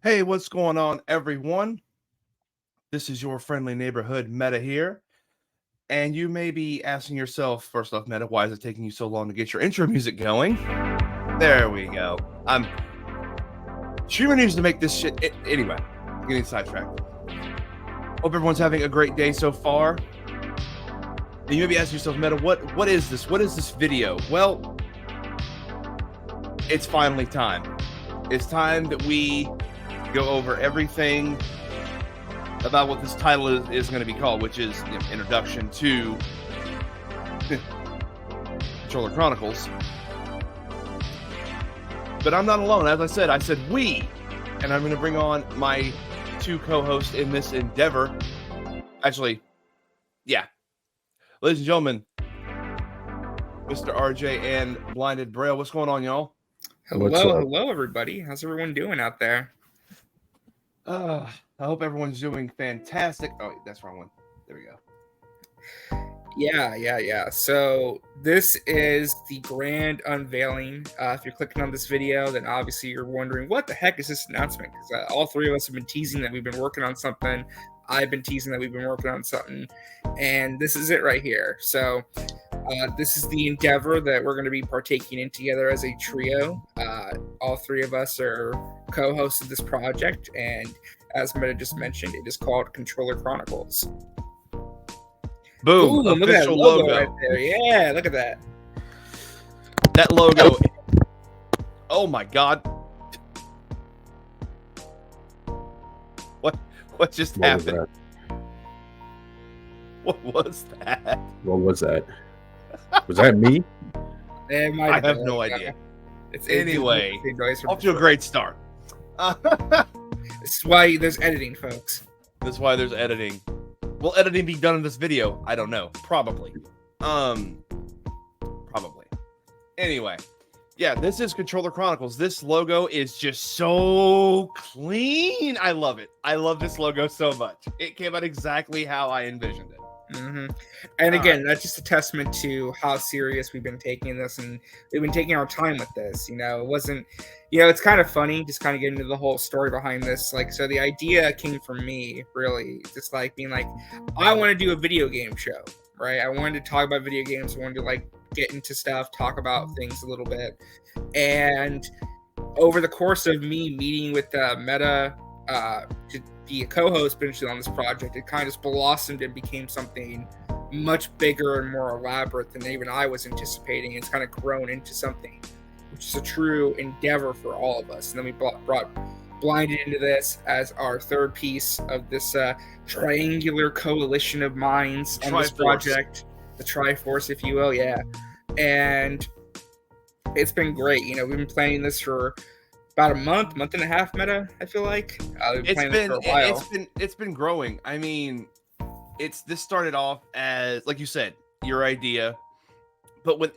Hey, what's going on, everyone? This is your friendly neighborhood Meta here. And you may be asking yourself, first off, Meta, why is it taking you so long to get your intro music going? There we go. Streamer needs to make this shit. Anyway, getting sidetracked. Hope everyone's having a great day so far. And you may be asking yourself, Meta, what is this? What is this video? Well, it's finally time. It's time that we go over everything about what this title is going to be called, which is Introduction to Controller Chronicles. But I'm not alone. As I said we, and I'm going to bring on my two co-hosts in this endeavor. Actually, yeah. Ladies and gentlemen, Mr. RJ and Blinded Braille. What's going on, y'all? Hello, everybody. How's everyone doing out there? I hope everyone's doing fantastic. Oh, wait, that's the wrong one. There we go. Yeah. So this is the grand unveiling. If you're clicking on this video, then obviously you're wondering, what the heck is this announcement? Because all three of us have been teasing that we've been working on something. I've been teasing that we've been working on something. And this is it right here. So this is the endeavor that we're going to be partaking in together as a trio. All three of us are co-hosts of this project, and as Meta just mentioned, it is called Controller Chronicles. Boom! Look at that logo right there. Yeah, look at that. That logo. Oh my God! What just happened? What was that? What was that? Was that me? I have no idea. Anyway, off to a great start. This is why there's editing, folks. That's why there's editing. Will editing be done in this video? I don't know. Probably. Probably. Anyway, yeah, this is Controller Chronicles. This logo is just so clean. I love it. I love this logo so much. It came out exactly how I envisioned it. Mm-hmm. And again, that's just a testament to how serious we've been taking this, and we've been taking our time with this. It wasn't, it's kind of funny just kind of getting into the whole story behind this. So the idea came from me, really, just being I want to do a video game show, right? I wanted to talk about video games. I wanted to get into stuff, talk about things a little bit. And over the course of me meeting with Meta to be a co-host potentially on this project, it kind of just blossomed and became something much bigger and more elaborate than even I was anticipating. It's kind of grown into something which is a true endeavor for all of us. And then we brought Blinded into this as our third piece of this triangular coalition of minds on this project, the Triforce, if you will. Yeah, and it's been great. We've been planning this for about a month and a half, Meta. I feel like it's been growing. I mean, this started off as, like you said, your idea, but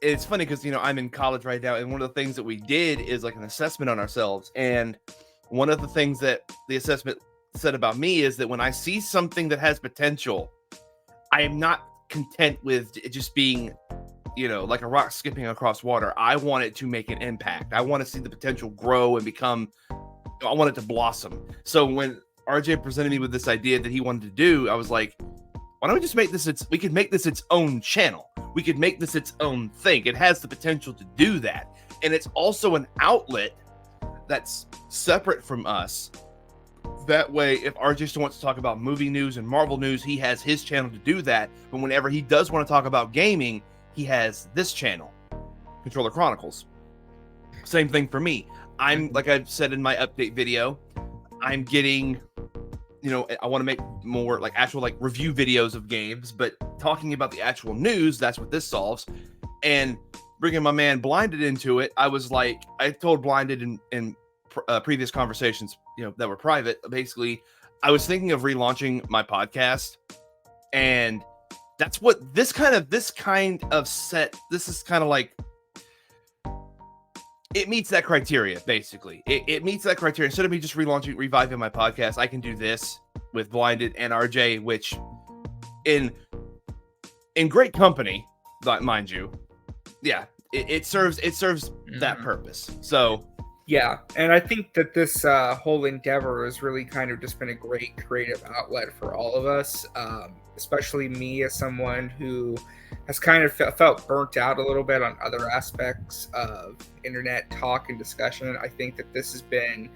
it's funny because I'm in college right now, and one of the things that we did is an assessment on ourselves, and one of the things that the assessment said about me is that when I see something that has potential, I am not content with it just being like a rock skipping across water. I want it to make an impact. I want to see the potential grow and I want it to blossom. So when RJ presented me with this idea that he wanted to do, I was like, why don't we just we could make this its own channel. We could make this its own thing. It has the potential to do that. And it's also an outlet that's separate from us. That way, if RJ still wants to talk about movie news and Marvel news, he has his channel to do that. But whenever he does want to talk about gaming, he has this channel, Controller Chronicles. Same thing for me. Like I've said in my update video, I'm getting, I want to make more actual review videos of games, but talking about the actual news, that's what this solves. And bringing my man Blinded into it, I was I told Blinded in previous conversations, that were private. Basically, I was thinking of relaunching my podcast, and that's what this kind of set. This is kind of it meets that criteria. Basically, it meets that criteria. Instead of me just reviving my podcast, I can do this with Blinded and RJ, which in great company, mind you. Yeah, it serves that purpose. So Yeah, and I think that this whole endeavor has really kind of just been a great creative outlet for all of us, especially me as someone who has kind of felt burnt out a little bit on other aspects of internet talk and discussion. I think that this has been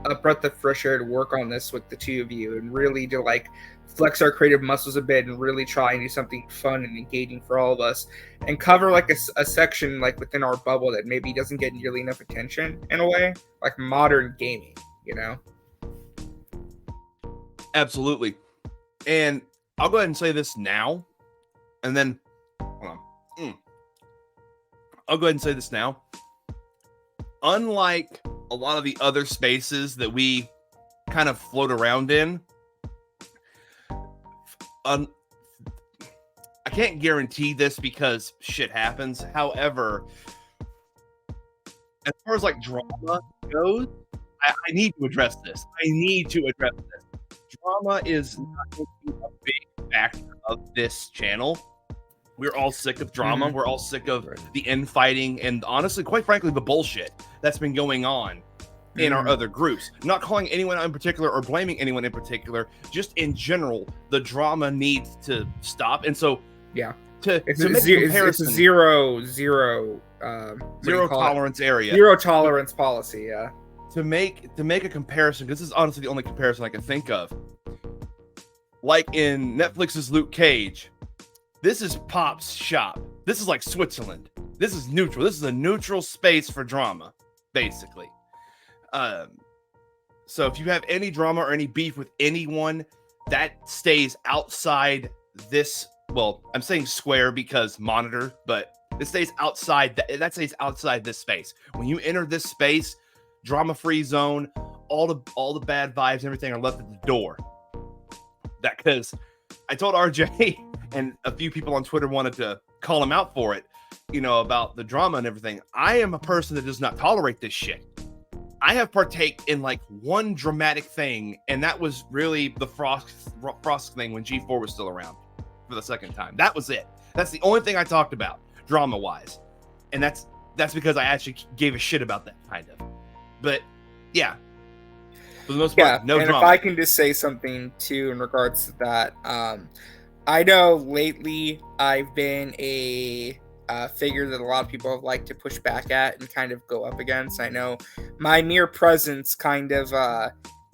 a breath of fresh air to work on this with the two of you and really to like flex our creative muscles a bit and really try and do something fun and engaging for all of us and cover like a section like within our bubble that maybe doesn't get nearly enough attention in a way, like modern gaming, you know? Absolutely. And I'll go ahead and say this now, and then hold on. I'll go ahead and say this now. Unlike a lot of the other spaces that we kind of float around in, I can't guarantee this because shit happens. However, as far as like drama goes, I need to address this. Drama is not going to be a big factor of this channel. We're all sick of drama. We're all sick of the infighting and honestly, quite frankly, the bullshit that's been going on in our other groups. Not calling anyone in particular or blaming anyone in particular, just in general, the drama needs to stop. And so, it's a zero tolerance area, zero tolerance policy. Yeah, to make a comparison, because this is honestly the only comparison I can think of. Like in Netflix's Luke Cage, this is Pop's shop. This is like Switzerland. This is neutral. This is a neutral space for drama, basically. So if you have any drama or any beef with anyone, that stays outside this. Well, I'm saying square because monitor, but it stays outside. That stays outside this space. When you enter this space, drama-free zone, all the bad vibes, everything are left at the door. That because I told RJ and a few people on Twitter wanted to call him out for it, about the drama and everything. I am a person that does not tolerate this shit. I have partake in like one dramatic thing, and that was really the Frost thing when G4 was still around for the second time. That was it. That's the only thing I talked about drama-wise, and that's because I actually gave a shit about that kind of. But yeah, for the most part, no drama. If I can just say something too in regards to that, I know lately I've been a figure that a lot of people have liked to push back at and kind of go up against. I know my mere presence kind of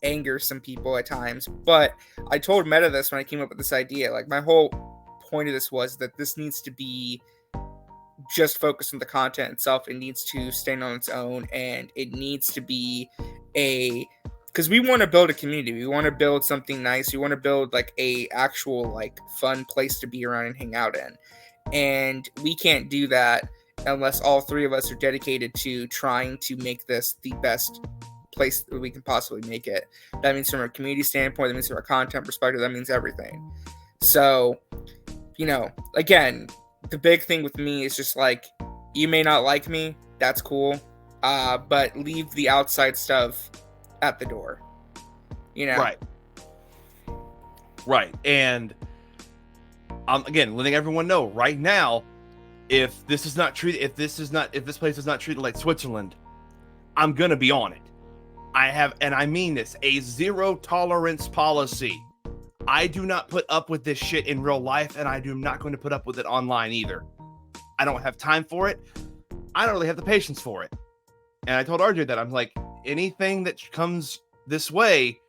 angers some people at times, but I told Meta this when I came up with this idea. Like, my whole point of this was that this needs to be just focused on the content itself. It needs to stand on its own, and it needs to be because we want to build a community. We want to build something nice. We want to build like a actual like fun place to be around and hang out in. And we can't do that unless all three of us are dedicated to trying to make this the best place that we can possibly make it. That means from a community standpoint, that means from a content perspective, that means everything. So, again, the big thing with me is just like, you may not like me, that's cool, but leave the outside stuff at the door. Right. And again, letting everyone know right now, if this place is not treated like Switzerland, I'm gonna be on it. And I mean this, a zero tolerance policy. I do not put up with this shit in real life, and I do not going to put up with it online either. I don't have time for it. I don't really have the patience for it. And I told RJ that I'm like, anything that comes this way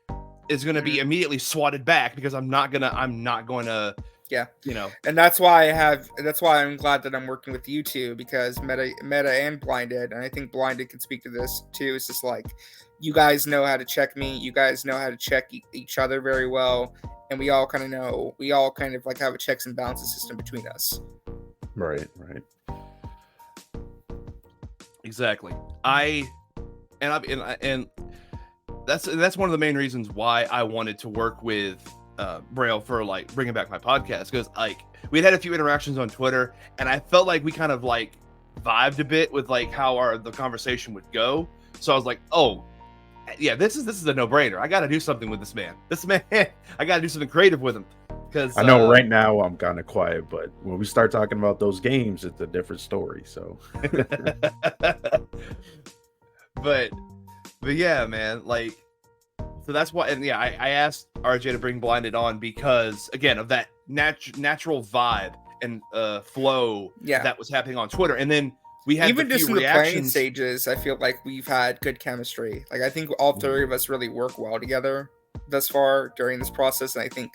is going to be immediately swatted back because I'm not going to. Yeah. And that's why I'm glad that I'm working with you two, because Meta and Blinded, and I think Blinded can speak to this too. It's just like, you guys know how to check me. You guys know how to check each other very well. And we all kind of like have a checks and balances system between us. Right. Exactly. And that's one of the main reasons why I wanted to work with Braille for like bringing back my podcast, because like we had a few interactions on Twitter, and I felt like we kind of like vibed a bit with like how the conversation would go. So I was like, oh yeah, this is a no-brainer. I got to do something with this man. I got to do something creative with him. Because I know right now I'm kind of quiet, but when we start talking about those games, it's a different story. So, but yeah, man, like, so that's why, and yeah, I asked RJ to bring Blinded on because, again, of that natural vibe and flow that was happening on Twitter. And then we had even just in reactions. the planning stages, I feel like we've had good chemistry. Like, I think all three of us really work well together thus far during this process. And I think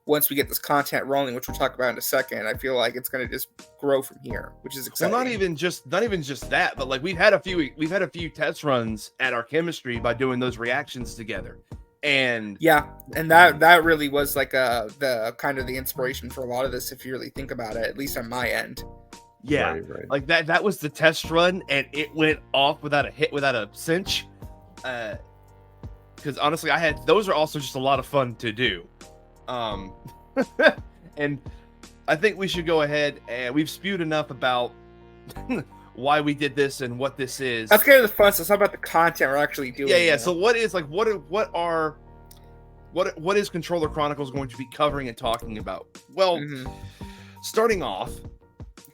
once we get this content rolling, which we'll talk about in a second, I feel like it's going to just grow from here, which is exciting. Well, not even just that, but like we've had a few test runs at our chemistry by doing those reactions together. And that really was like the kind of the inspiration for a lot of this, if you really think about it, at least on my end. Yeah, right. Like that was the test run, and it went off without a cinch. Because honestly, those are also just a lot of fun to do. And I think we should go ahead, and we've spewed enough about why we did this and what this is. Let's get to the fun. So it's not about the content we're actually doing. Yeah. So what is Controller Chronicles going to be covering and talking about? Well, starting off,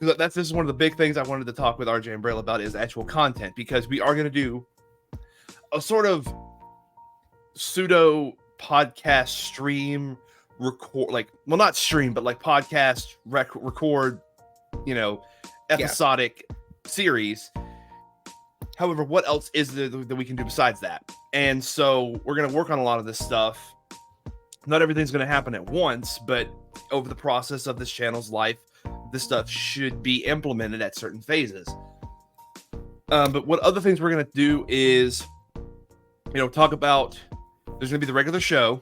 this is one of the big things I wanted to talk with RJ and Braille about is actual content, because we are going to do a sort of pseudo podcast stream record, like, well, not stream, but like podcast record, episodic series. However, what else is there that we can do besides that? And so we're going to work on a lot of this stuff. Not everything's going to happen at once, but over the process of this channel's life, this stuff should be implemented at certain phases. But what other things we're going to do is, talk about, there's going to be the regular show,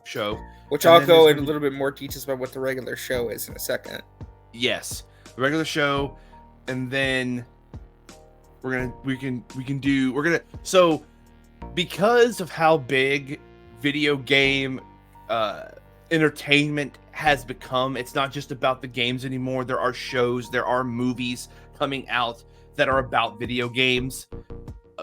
show. Which I'll go in a little bit more details about what the regular show is in a second. Yes, the regular show, and then so because of how big video game entertainment has become, it's not just about the games anymore. There are shows, there are movies coming out that are about video games.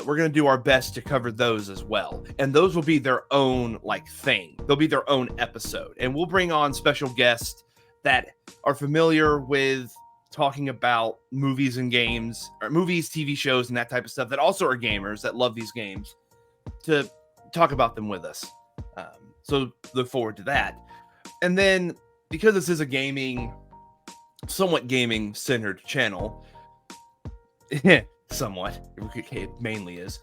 We're going to do our best to cover those as well. And those will be their own thing. They'll be their own episode. And we'll bring on special guests that are familiar with talking about movies and games, or movies, TV shows, and that type of stuff, that also are gamers that love these games, to talk about them with us. So look forward to that. And then, because this is a somewhat gaming centered channel, somewhat, it mainly is.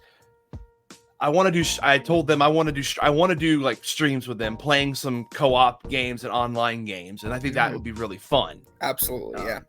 I told them I want to do streams with them, playing some co-op games and online games, and I think that would be really fun. Absolutely, yeah.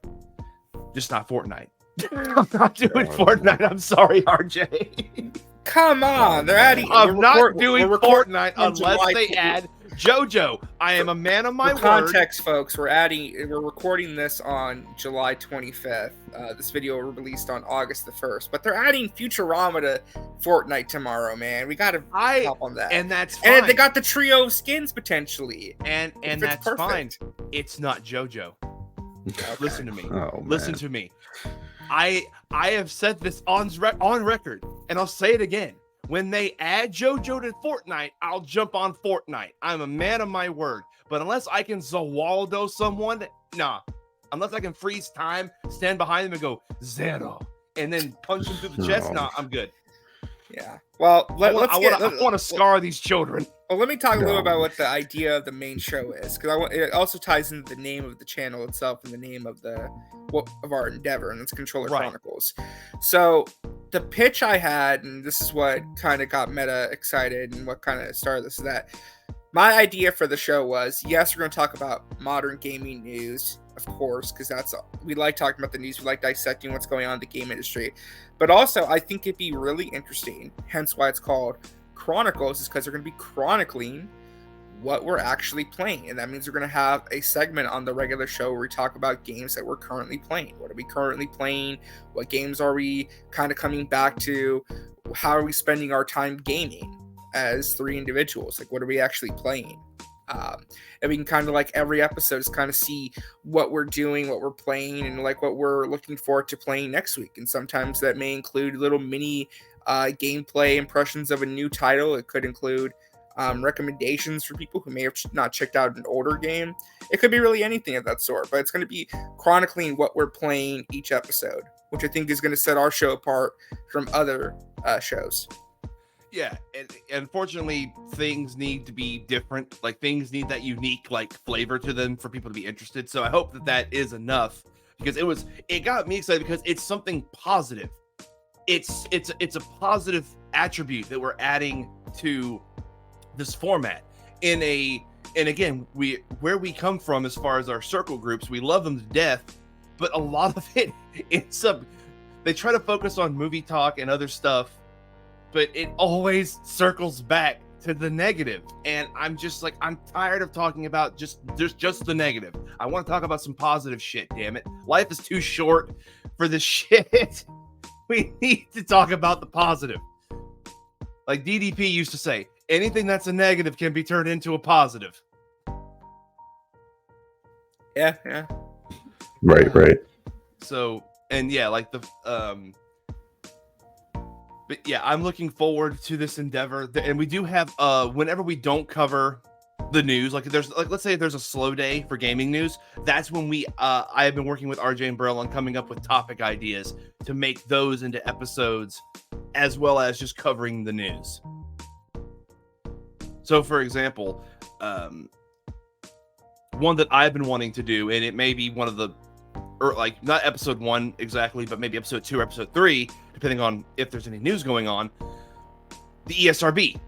Just not Fortnite. I'm not doing Fortnite. I'm sorry, RJ. Come on, they're adding. I'm not doing Fortnite unless they add JoJo. I am a man of my word. Context, folks. We're recording this on July 25th. This video will be released on August the 1st. But they're adding Futurama to Fortnite tomorrow, man. We gotta hop on that. And that's fine. And they got the trio of skins potentially. And that's fine. It's not JoJo. Okay. Listen to me. Listen to me. I have said this on record, and I'll say it again. When they add JoJo to Fortnite, I'll jump on Fortnite. I'm a man of my word. But unless I can Zawaldo someone, nah. Unless I can freeze time, stand behind them and go, Zero, and then punch them through the chest, nah, I'm good. Yeah. Well, I want to scar these children. Well, let me talk a little about what the idea of the main show is, because it also ties into the name of the channel itself and the name of our endeavor, and it's Controller Chronicles. So the pitch I had, and this is what kind of got Meta excited and what kind of started this, is that my idea for the show was, yes, we're going to talk about modern gaming news, of course, because we like talking about the news, we like dissecting what's going on in the game industry, but also I think it'd be really interesting, hence why it's called Chronicles, is because they're going to be chronicling what we're actually playing, and that means we're going to have a segment on the regular show where we talk about games that we're currently playing. What are we currently playing? What games are we kind of coming back to? How are we spending our time gaming as three individuals? What are we actually playing? And we can kind of every episode is kind of see what we're doing, what we're playing, and what we're looking forward to playing next week. And sometimes that may include little mini gameplay impressions of a new title. It could include recommendations for people who may have not checked out an older game. It could be really anything of that sort, but it's going to be chronicling what we're playing each episode, which I think is going to set our show apart from other shows. Yeah, and unfortunately, things need to be different. Like things need that unique like flavor to them for people to be interested. So I hope that is enough because it got me excited because it's something positive. It's a positive attribute that we're adding to this format and again, where we come from as far as our circle groups, we love them to death, but a lot of it they try to focus on movie talk and other stuff, but it always circles back to the negative. And I'm just like, I'm tired of talking about just the negative. I want to talk about some positive shit, damn it. Life is too short for this shit. We need to talk about the positive. Like DDP used to say, anything that's a negative can be turned into a positive. Yeah. Right. So, and yeah, like but yeah, I'm looking forward to this endeavor. And we do have, whenever we don't cover the news, like let's say there's a slow day for gaming news, that's when I have been working with RJ and Braille on coming up with topic ideas to make those into episodes, as well as just covering the news. So, for example, one that I've been wanting to do, and it may be one of the, or like not episode 1 exactly, but maybe episode 2 or episode 3, depending on if there's any news going on, the ESRB.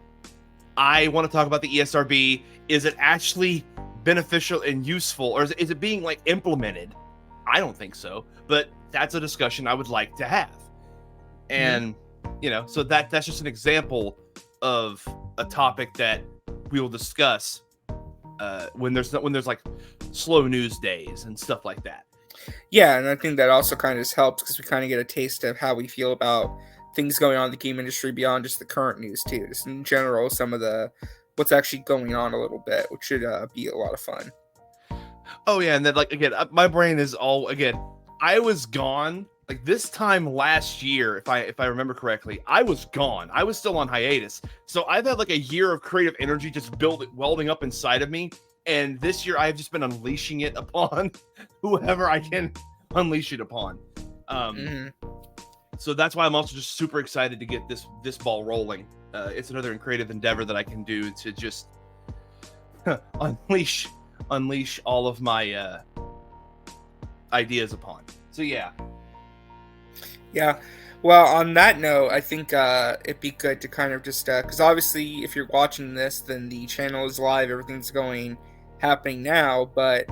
I want to talk about the ESRB. Is it actually beneficial and useful, or is it being like implemented? I don't think so, but that's a discussion I would like to have. And so that's just an example of a topic that we will discuss when there's like slow news days and stuff like that. Yeah, and I think that also kind of just helps because we kind of get a taste of how we feel about things going on in the game industry beyond just the current news too. Just in general, some of what's actually going on a little bit, which should be a lot of fun. Oh yeah, and then like again, my brain is all again. I was gone like this time last year, if I remember correctly. I was gone. I was still on hiatus, so I've had like a year of creative energy just welding up inside of me. And this year, I've just been unleashing it upon whoever I can unleash it upon. So that's why I'm also just super excited to get this ball rolling. It's another creative endeavor that I can do to just unleash all of my ideas upon. So yeah. Well, on that note, I think it'd be good to kind of just because obviously, if you're watching this, then the channel is live. Everything's happening now, but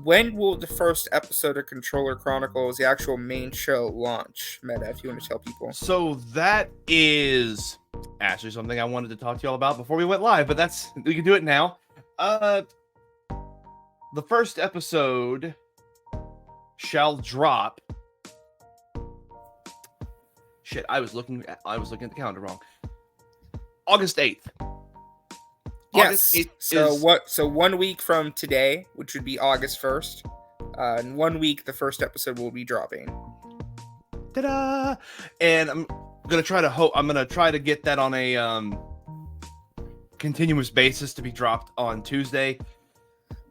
when will the first episode of Controller Chronicles, the actual main show, launch? Meta, if you want to tell people. So that is actually something I wanted to talk to y'all about before we went live, but we can do it now. The first episode shall drop. Shit, I was looking at the calendar wrong. August 8th. Yes. So 1 week from today, which would be August 1st, in 1 week, the first episode will be dropping. Ta-da! And I'm gonna try to get that on a continuous basis to be dropped on Tuesday.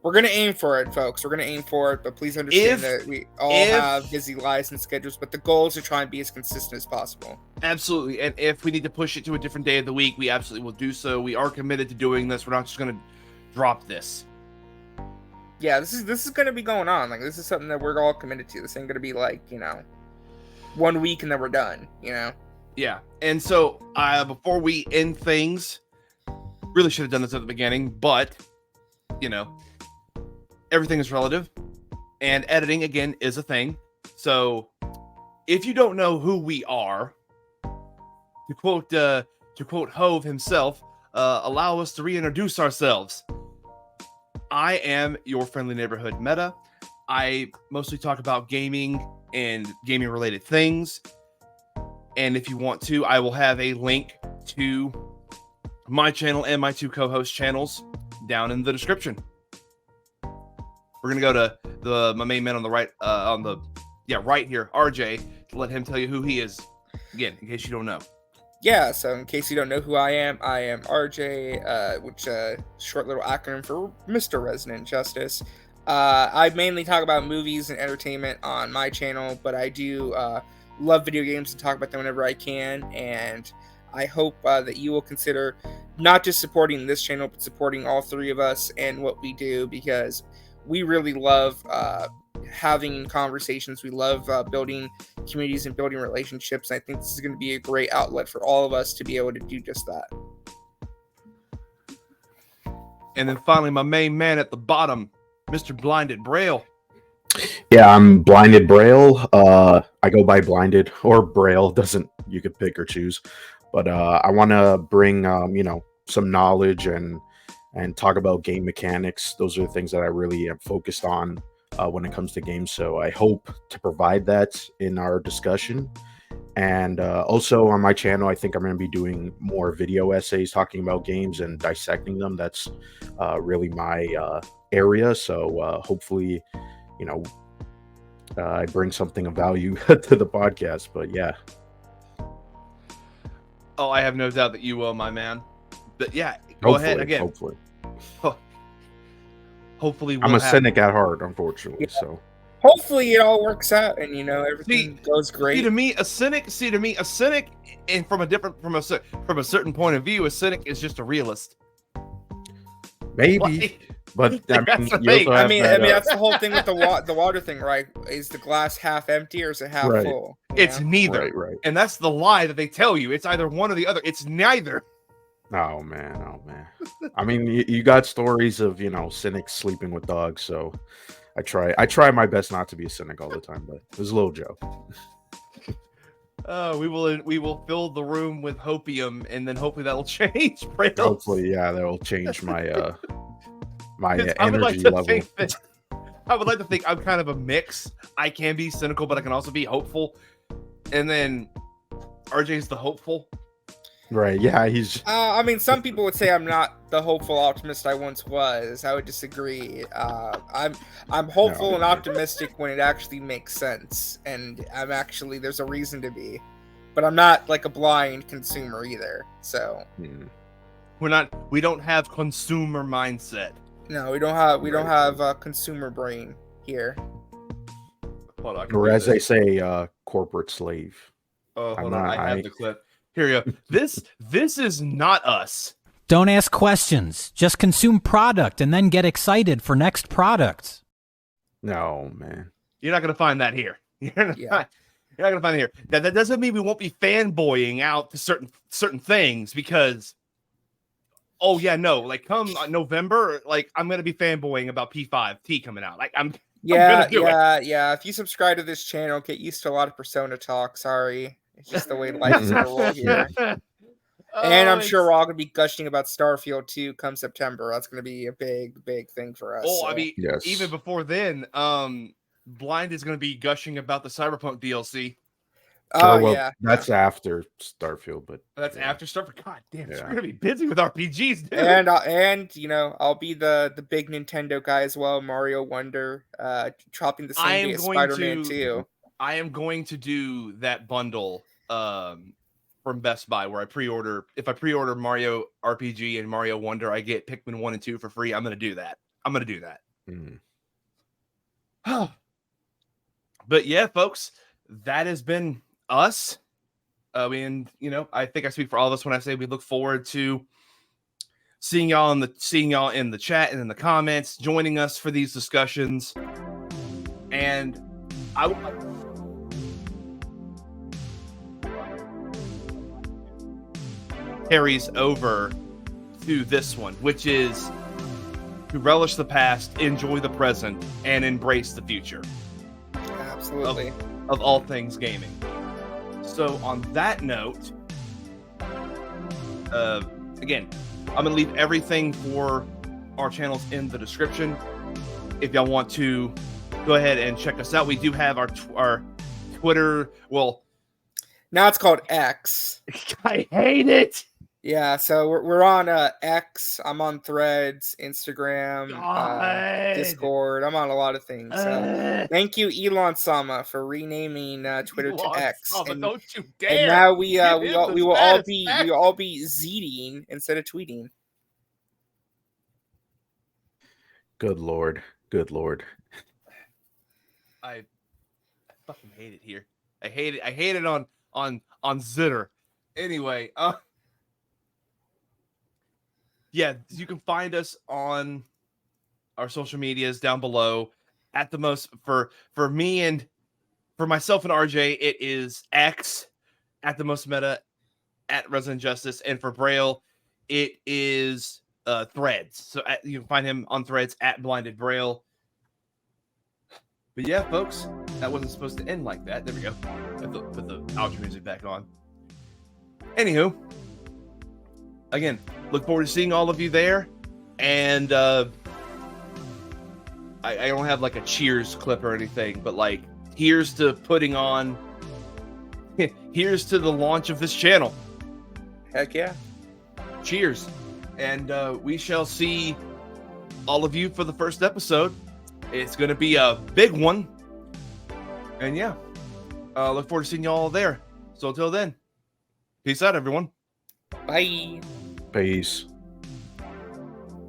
We're gonna aim for it, folks. We're gonna aim for it, but please understand that we all have busy lives and schedules. But the goal is to try and be as consistent as possible. Absolutely, and if we need to push it to a different day of the week, we absolutely will do so. We are committed to doing this. We're not just gonna drop this. Yeah, this is gonna be going on. Like this is something that we're all committed to. This ain't gonna be like 1 week and then we're done. Yeah, and so before we end things, really should have done this at the beginning, but everything is relative, and editing again is a thing. So if you don't know who we are, to quote Hove himself, allow us to reintroduce ourselves. I am your friendly neighborhood Meta. I mostly talk about gaming and gaming related things. And if you want to, I will have a link to my channel and my 2 co-host channels down in the description. We're gonna go to my main man on the right, right here, RJ, to let him tell you who he is. Again, in case you don't know. Yeah, so in case you don't know who I am RJ, which short little acronym for Mr. Resident Justice. I mainly talk about movies and entertainment on my channel, but I do love video games and talk about them whenever I can. And I hope that you will consider not just supporting this channel, but supporting all three of us and what we do, because we really love having conversations. We love building communities and building relationships. I think this is going to be a great outlet for all of us to be able to do just that. And then finally, my main man at the bottom, Mr. Blinded Braille. Yeah, I'm Blinded Braille. I go by Blinded or Braille. You could pick or choose. But I want to bring some knowledge and talk about game mechanics. Those are the things that I really am focused on when it comes to games. So I hope to provide that in our discussion. And also on my channel, I think I'm going to be doing more video essays talking about games and dissecting them. That's really my area. So hopefully, I bring something of value to the podcast. But yeah. Oh, I have no doubt that you will, my man. But yeah, go ahead again. Hopefully I'm a cynic at heart, unfortunately. Yeah. So hopefully it all works out and everything goes great. See to me a cynic, and from a certain point of view, a cynic is just a realist. Maybe. But that's that's the whole thing with the water thing, right? Is the glass half empty or is it half full? It's neither. Right. And that's the lie that they tell you. It's either one or the other. It's neither. Oh man. I mean, you got stories of cynics sleeping with dogs, so I try my best not to be a cynic all the time, but it was a little joke. We will fill the room with hopium, and then hopefully that'll change. Hopefully, yeah, that'll change my my I energy would level. I would like to think I'm kind of a mix. I can be cynical, but I can also be hopeful. And then RJ's the hopeful. Right, yeah, he's... some people would say I'm not the hopeful optimist I once was. I would disagree. I'm hopeful and optimistic when it actually makes sense. And there's a reason to be. But I'm not like a blind consumer either, so... We don't have consumer mindset. No, we don't have a consumer brain here. Or as they say, corporate slave. Oh, hold on, I have the clip. Here you go. This is not us. Don't ask questions. Just consume product and then get excited for next product. No, man. You're not going to find that here. You're not going to find it here. That doesn't mean we won't be fanboying out to certain things because, come November, I'm going to be fanboying about P5T coming out. Yeah. If you subscribe to this channel, get used to a lot of Persona talk. Sorry. It's just the way life's going to roll here. And I'm sure we're all going to be gushing about Starfield 2 come September. That's going to be a big, big thing for us. Oh, so. Even before then, Blind is going to be gushing about the Cyberpunk DLC. Yeah. That's after Starfield, but... That's after Starfield? God damn, we're going to be busy with RPGs, dude. And I'll be the big Nintendo guy as well, Mario Wonder, dropping the same day as Spider-Man 2. I am going to do that bundle from Best Buy where if I pre-order Mario RPG and Mario Wonder, I get Pikmin 1 and 2 for free. I'm going to do that. But yeah, folks, that has been us. I think I speak for all of us when I say we look forward to seeing y'all in the chat and in the comments, joining us for these discussions. And I would like carries over to this one, which is to relish the past, enjoy the present, and embrace the future. Absolutely. Of all things gaming. So on that note, again, I'm going to leave everything for our channels in the description. If y'all want to go ahead and check us out, we do have our Twitter. Well, now it's called X. I hate it. Yeah, so we're on X. I'm on Threads, Instagram, Discord. I'm on a lot of things. Thank you, Elon Sama, for renaming Twitter to X. Don't you dare! And now we will all be Zeding instead of tweeting. Good lord. I fucking hate it here. I hate it. I hate it on Zitter. Anyway, yeah, you can find us on our social medias down below. At the most, for me and for myself and RJ, it is X at the most meta at Resident Justice, and for Braille, it is Threads. So you can find him on Threads at Blinded Braille. But yeah, folks, that wasn't supposed to end like that. There we go. Put the outro music back on. Anywho, again, look forward to seeing all of you there. And I don't have like a cheers clip or anything, but like, here's to putting on, here's to the launch of this channel. Heck yeah. Cheers. And we shall see all of you for the first episode. It's going to be a big one. And yeah, look forward to seeing you all there. So until then, peace out, everyone. Bye. Peace.